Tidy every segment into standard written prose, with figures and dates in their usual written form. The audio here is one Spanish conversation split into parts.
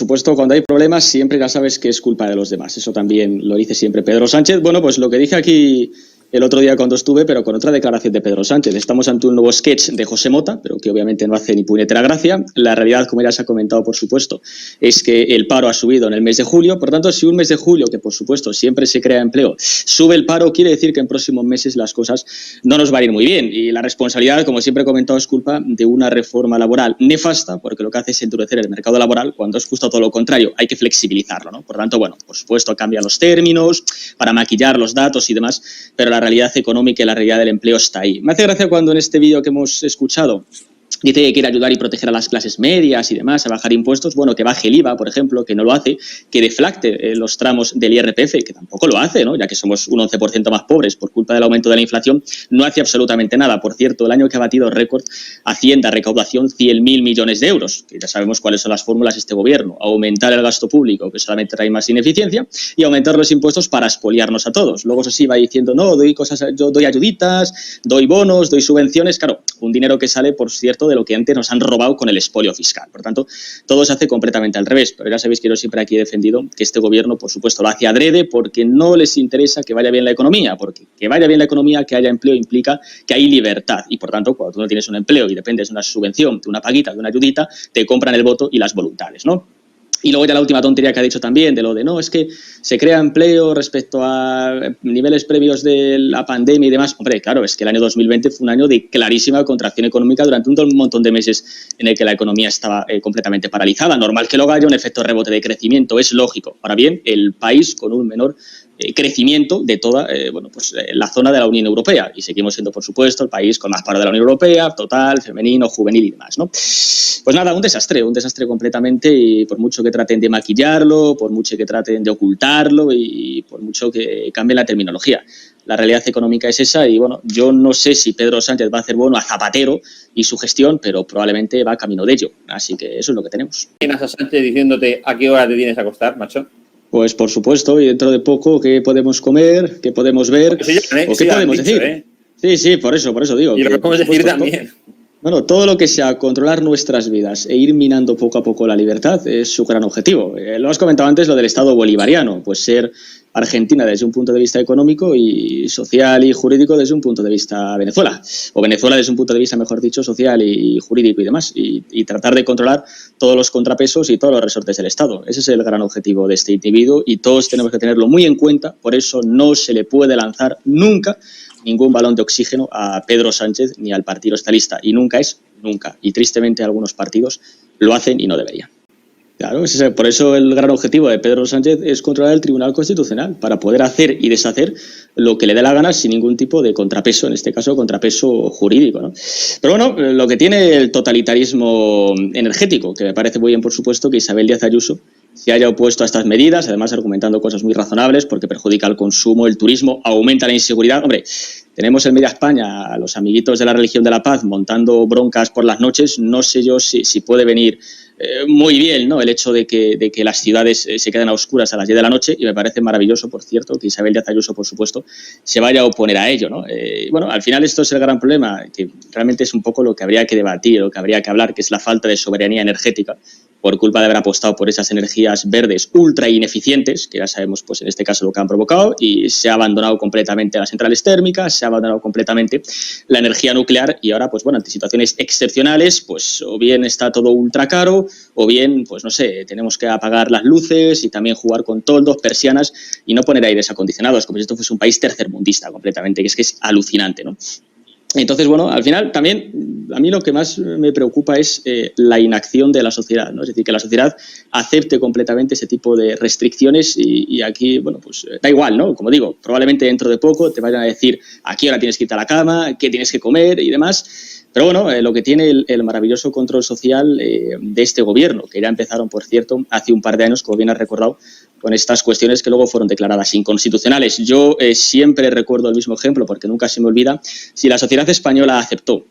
supuesto, cuando hay problemas siempre ya sabes que es culpa de los demás. Eso también lo dice siempre Pedro Sánchez. Bueno, pues lo que dije aquí el otro día cuando estuve, pero con otra declaración de Pedro Sánchez. Estamos ante un nuevo sketch de José Mota, pero que obviamente no hace ni puñetera gracia. La realidad, como ya se ha comentado, por supuesto, es que el paro ha subido en el mes de julio. Por tanto, si un mes de julio, que por supuesto siempre se crea empleo, sube el paro, quiere decir que en próximos meses las cosas no nos van a ir muy bien. Y la responsabilidad, como siempre he comentado, es culpa de una reforma laboral nefasta, porque lo que hace es endurecer el mercado laboral cuando es justo todo lo contrario. Hay que flexibilizarlo, ¿no? Por tanto, bueno, por supuesto, cambian los términos para maquillar los datos y demás, pero la realidad económica y la realidad del empleo está ahí. Me hace gracia cuando en este vídeo que hemos escuchado dice que quiere ayudar y proteger a las clases medias y demás, a bajar impuestos, bueno, que baje el IVA, por ejemplo, que no lo hace, que deflacte los tramos del IRPF, que tampoco lo hace, ¿no? Ya que somos un 11% más pobres por culpa del aumento de la inflación, no hace absolutamente nada. Por cierto, el año que ha batido récord, Hacienda, recaudación 100.000 millones de euros, que ya sabemos cuáles son las fórmulas de este gobierno: aumentar el gasto público, que solamente trae más ineficiencia, y aumentar los impuestos para expoliarnos a todos. Luego eso sí va diciendo, no, doy cosas, yo doy ayuditas, doy bonos, doy subvenciones, claro, un dinero que sale, por cierto, de lo que antes nos han robado con el expolio fiscal. Por tanto, todo se hace completamente al revés. Pero ya sabéis que yo siempre aquí he defendido que este gobierno, por supuesto, lo hace adrede porque no les interesa que vaya bien la economía, porque que vaya bien la economía, que haya empleo, implica que hay libertad. Y, por tanto, cuando tú no tienes un empleo y dependes de una subvención, de una paguita, de una ayudita, te compran el voto y las voluntades, ¿no? Y luego ya la última tontería que ha dicho también, de lo de no, es que se crea empleo respecto a niveles previos de la pandemia y demás. Hombre, claro, es que el año 2020 fue un año de clarísima contracción económica durante un montón de meses en el que la economía estaba completamente paralizada. Normal que luego haya un efecto rebote de crecimiento, es lógico. Ahora bien, el país con un menor crecimiento de toda la zona de la Unión Europea, y seguimos siendo, por supuesto, el país con más paro de la Unión Europea, total, femenino, juvenil y demás, ¿no? Pues nada, un desastre completamente, y por mucho que traten de maquillarlo, por mucho que traten de ocultarlo y por mucho que cambien la terminología, la realidad económica es esa. Y bueno, yo no sé si Pedro Sánchez va a hacer bueno a Zapatero y su gestión, pero probablemente va camino de ello, así que eso es lo que tenemos. ¿Tienes a Sánchez diciéndote a qué hora te tienes a acostar, macho? Pues por supuesto, y dentro de poco, ¿qué podemos comer? ¿Qué podemos ver? ¿O qué podemos decir? Sí, por eso digo. Y lo que podemos decir también. Bueno, todo lo que sea controlar nuestras vidas e ir minando poco a poco la libertad es su gran objetivo. Lo has comentado antes, lo del Estado bolivariano, pues ser Argentina desde un punto de vista económico y social y jurídico desde un punto de vista Venezuela, o Venezuela desde un punto de vista, mejor dicho, social y jurídico y demás, y tratar de controlar todos los contrapesos y todos los resortes del Estado. Ese es el gran objetivo de este individuo y todos tenemos que tenerlo muy en cuenta. Por eso no se le puede lanzar nunca ningún balón de oxígeno a Pedro Sánchez ni al Partido Socialista, y nunca. Y tristemente algunos partidos lo hacen y no deberían. Claro, por eso el gran objetivo de Pedro Sánchez es controlar el Tribunal Constitucional, para poder hacer y deshacer lo que le dé la gana sin ningún tipo de contrapeso, en este caso contrapeso jurídico, ¿no? Pero bueno, lo que tiene el totalitarismo energético, que me parece muy bien, por supuesto, que Isabel Díaz Ayuso se haya opuesto a estas medidas, además argumentando cosas muy razonables, porque perjudica el consumo, el turismo, aumenta la inseguridad. Hombre, tenemos en media España a los amiguitos de la religión de la paz montando broncas por las noches. No sé yo si puede venir muy bien, ¿no?, el hecho de que las ciudades se queden a oscuras a las 10 de la noche, y me parece maravilloso, por cierto, que Isabel Díaz Ayuso, por supuesto, se vaya a oponer a ello, ¿no? Bueno, al final esto es el gran problema, que realmente es un poco lo que habría que debatir, lo que habría que hablar, que es la falta de soberanía energética por culpa de haber apostado por esas energías verdes ultra ineficientes, que ya sabemos, pues en este caso, lo que han provocado, y se ha abandonado completamente las centrales térmicas, se ha abandonado completamente la energía nuclear, y ahora, pues bueno, ante situaciones excepcionales, pues o bien está todo ultra caro, o bien, pues no sé, tenemos que apagar las luces y también jugar con toldos, persianas, y no poner aires acondicionados, como si esto fuese un país tercermundista completamente, que es alucinante, ¿no? Entonces, bueno, al final también a mí lo que más me preocupa es la inacción de la sociedad, ¿no? Es decir, que la sociedad acepte completamente ese tipo de restricciones, y aquí, bueno, pues da igual, ¿no? Como digo, probablemente dentro de poco te vayan a decir a qué hora tienes que irte a la cama, qué tienes que comer y demás. Pero bueno, lo que tiene el maravilloso control social de este gobierno, que ya empezaron, por cierto, hace un par de años, como bien has recordado, con estas cuestiones que luego fueron declaradas inconstitucionales. Yo siempre recuerdo el mismo ejemplo, porque nunca se me olvida. Si la sociedad española aceptó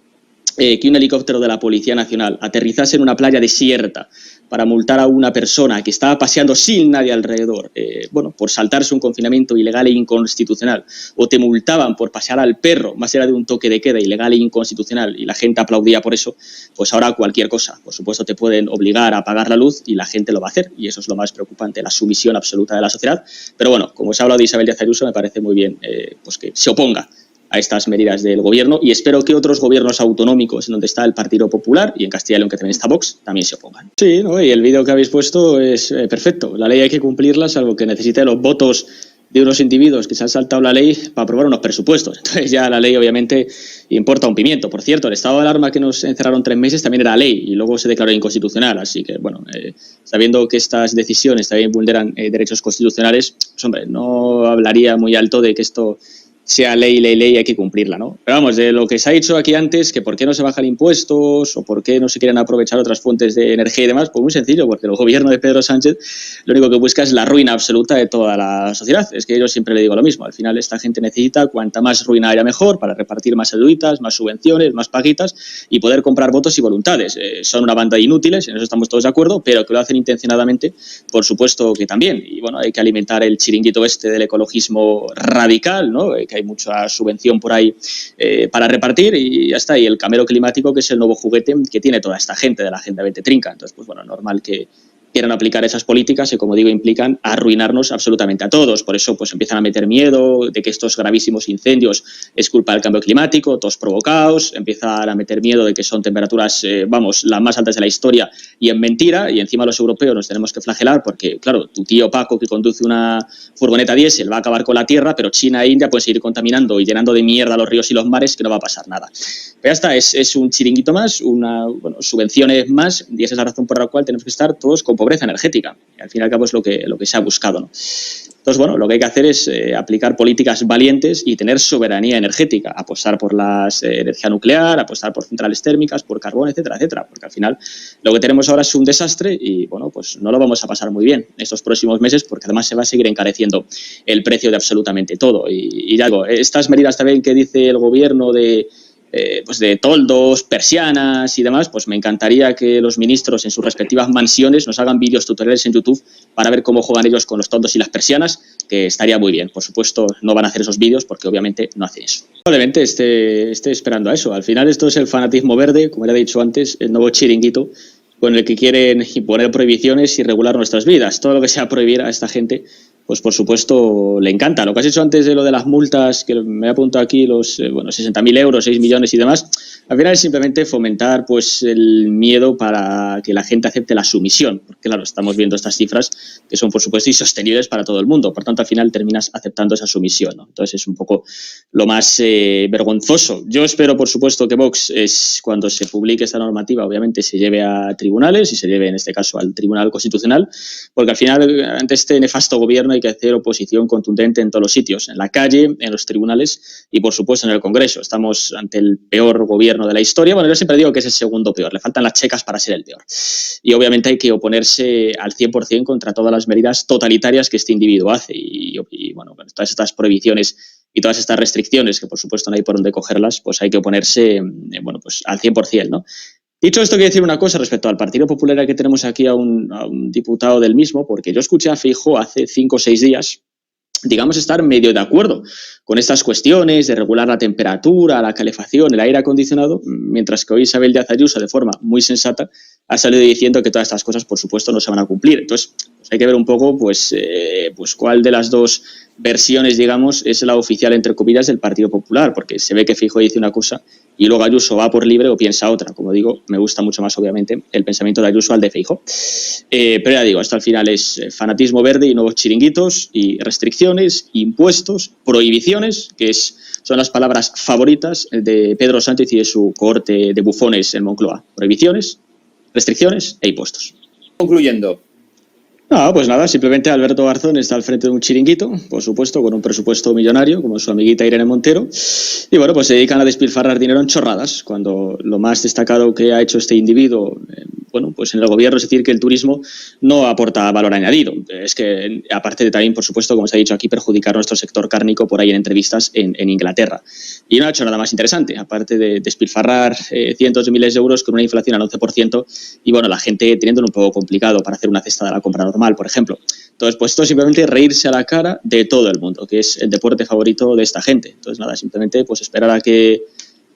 que un helicóptero de la Policía Nacional aterrizase en una playa desierta para multar a una persona que estaba paseando sin nadie alrededor, por saltarse un confinamiento ilegal e inconstitucional, o te multaban por pasear al perro, más allá de un toque de queda ilegal e inconstitucional, y la gente aplaudía por eso, pues ahora cualquier cosa. Por supuesto, te pueden obligar a apagar la luz y la gente lo va a hacer, y eso es lo más preocupante, la sumisión absoluta de la sociedad. Pero bueno, como se ha hablado de Isabel Díaz Ayuso, me parece muy bien pues que se oponga a estas medidas del gobierno, y espero que otros gobiernos autonómicos en donde está el Partido Popular y en Castilla y León, que también está Vox, también se opongan. Sí, ¿no? Y el vídeo que habéis puesto es perfecto. La ley hay que cumplirla, salvo que necesite los votos de unos individuos que se han saltado la ley para aprobar unos presupuestos. Entonces ya la ley obviamente importa un pimiento. Por cierto, el estado de alarma que nos encerraron 3 meses también era ley y luego se declaró inconstitucional. Así que, bueno, sabiendo que estas decisiones también vulneran derechos constitucionales, pues hombre, no hablaría muy alto de que esto sea ley, hay que cumplirla, ¿no? Pero vamos, de lo que se ha dicho aquí antes, que por qué no se bajan impuestos o por qué no se quieren aprovechar otras fuentes de energía y demás, pues muy sencillo, porque el gobierno de Pedro Sánchez lo único que busca es la ruina absoluta de toda la sociedad. Es que yo siempre le digo lo mismo, al final esta gente necesita cuanta más ruina haya mejor para repartir más ayuditas, más subvenciones, más paguitas y poder comprar votos y voluntades. Son una banda de inútiles, en eso estamos todos de acuerdo, pero que lo hacen intencionadamente, por supuesto que también. Y bueno, hay que alimentar el chiringuito este del ecologismo radical, ¿no? Que hay mucha subvención por ahí para repartir y ya está. Y el camelo climático, que es el nuevo juguete que tiene toda esta gente de la Agenda 2030. Entonces, pues bueno, normal que quieran aplicar esas políticas y, como digo, implican arruinarnos absolutamente a todos. Por eso pues empiezan a meter miedo de que estos gravísimos incendios es culpa del cambio climático, todos provocados, empiezan a meter miedo de que son temperaturas, las más altas de la historia, y en mentira, y encima los europeos nos tenemos que flagelar porque, claro, tu tío Paco, que conduce una furgoneta diésel, va a acabar con la Tierra, pero China e India pueden seguir contaminando y llenando de mierda los ríos y los mares, que no va a pasar nada. Pero ya está, es un chiringuito más, subvenciones más, y esa es la razón por la cual tenemos que estar todos con pobreza energética. Y al fin y al cabo es lo que se ha buscado, ¿no? Entonces, bueno, lo que hay que hacer es aplicar políticas valientes y tener soberanía energética, apostar por la energía nuclear, apostar por centrales térmicas, por carbón, etcétera, etcétera, porque al final lo que tenemos ahora es un desastre y, bueno, pues no lo vamos a pasar muy bien estos próximos meses, porque además se va a seguir encareciendo el precio de absolutamente todo. Y ya digo, estas medidas también que dice el gobierno de toldos, persianas y demás, pues me encantaría que los ministros en sus respectivas mansiones nos hagan vídeos tutoriales en YouTube para ver cómo juegan ellos con los toldos y las persianas, que estaría muy bien. Por supuesto, no van a hacer esos vídeos porque obviamente no hacen eso. Probablemente esté esperando a eso. Al final esto es el fanatismo verde, como ya he dicho antes, el nuevo chiringuito con el que quieren imponer prohibiciones y regular nuestras vidas. Todo lo que sea prohibir a esta gente, pues por supuesto le encanta. Lo que has hecho antes de lo de las multas, que me he apuntado aquí, los 60.000 euros, 6 millones y demás, al final es simplemente fomentar pues el miedo para que la gente acepte la sumisión, porque claro, estamos viendo estas cifras que son por supuesto insostenibles para todo el mundo, por tanto al final terminas aceptando esa sumisión, ¿no? Entonces es un poco lo más vergonzoso. Yo espero por supuesto que Vox, cuando se publique esta normativa, obviamente se lleve a tribunales y se lleve en este caso al Tribunal Constitucional, porque al final ante este nefasto gobierno hay que hacer oposición contundente en todos los sitios, en la calle, en los tribunales y por supuesto en el Congreso. Estamos ante el peor gobierno de la historia. Bueno, yo siempre digo que es el segundo peor, le faltan las checas para ser el peor. Y obviamente hay que oponerse al 100% contra todas las medidas totalitarias que este individuo hace y bueno, todas estas prohibiciones y todas estas restricciones, que por supuesto no hay por dónde cogerlas, pues hay que oponerse pues al 100%, ¿no? Dicho esto, quiero decir una cosa respecto al Partido Popular, que tenemos aquí a un diputado del mismo, porque yo escuché a Feijóo hace 5 o 6 días, digamos, estar medio de acuerdo con estas cuestiones de regular la temperatura, la calefacción, el aire acondicionado, mientras que hoy Isabel Díaz Ayuso, de forma muy sensata, ha salido diciendo que todas estas cosas, por supuesto, no se van a cumplir. Entonces, pues hay que ver un poco pues cuál de las dos versiones, digamos, es la oficial, entre comillas, del Partido Popular, porque se ve que Feijóo dice una cosa y luego Ayuso va por libre o piensa otra. Como digo, me gusta mucho más, obviamente, el pensamiento de Ayuso al de Feijóo. Pero ya digo, esto al final es fanatismo verde y nuevos chiringuitos y restricciones, impuestos, prohibiciones, que son las palabras favoritas de Pedro Sánchez y de su cohorte de bufones en Moncloa. Prohibiciones, restricciones e impuestos. Concluyendo, No, pues nada, simplemente Alberto Garzón está al frente de un chiringuito, por supuesto, con un presupuesto millonario, como su amiguita Irene Montero, y bueno, pues se dedican a despilfarrar dinero en chorradas, cuando lo más destacado que ha hecho este individuo, bueno, pues en el gobierno es decir que el turismo no aporta valor añadido. Es que, aparte de también, por supuesto, como se ha dicho aquí, perjudicar nuestro sector cárnico por ahí en entrevistas en Inglaterra. Y no ha hecho nada más interesante, aparte de despilfarrar cientos de miles de euros con una inflación al 11%, y bueno, la gente teniéndolo un poco complicado para hacer una cesta de la compra normal, por ejemplo. Entonces, pues esto es simplemente reírse a la cara de todo el mundo, que es el deporte favorito de esta gente. Entonces, nada, simplemente pues esperar a que,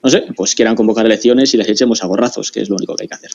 no sé, pues quieran convocar elecciones y les echemos a gorrazos, que es lo único que hay que hacer.